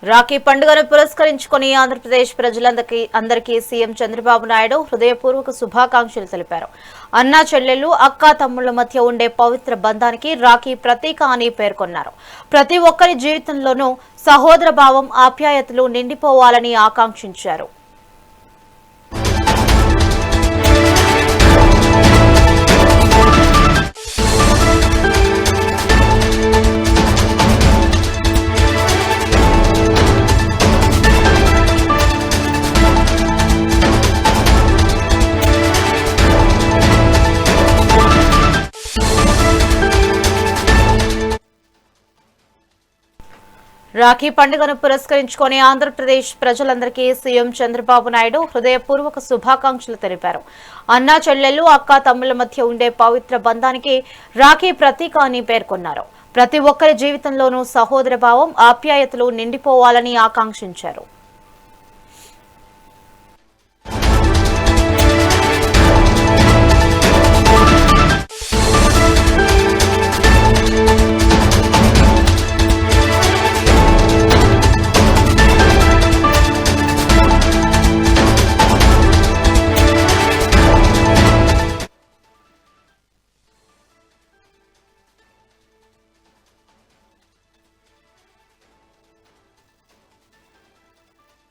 రాఖీ పండుగను పురస్కరించుకుని ఆంధ్రప్రదేశ్ ప్రజలందరికీ సీఎం చంద్రబాబు నాయుడు హృదయపూర్వక శుభాకాంక్షలు తెలిపారు. అన్నా చెల్లెళ్లు, అక్కా తమ్ముళ్ల మధ్య ఉండే పవిత్ర బంధానికి రాఖీ ప్రతీక అని పేర్కొన్నారు. ప్రతి ఒక్కరి జీవితంలోనూ సహోదర భావం, ఆప్యాయతలు నిండిపోవాలని ఆకాంక్షించారు. రాఖీ పండుగను పురస్కరించుకుని ఆంధ్రప్రదేశ్ ప్రజలందరికీ సీఎం చంద్రబాబు నాయుడు హృదయపూర్వక శుభాకాంక్షలు తెలిపారు. అన్నా చెల్లెళ్లు, అక్కా తమ్ముళ్ల మధ్య ఉండే పవిత్ర బంధానికి రాఖీ ప్రతీక అని పేర్కొన్నారు. ప్రతి ఒక్కరి జీవితంలోనూ సహోదర భావం, ఆప్యాయతలు నిండిపోవాలని ఆకాంక్షించారు.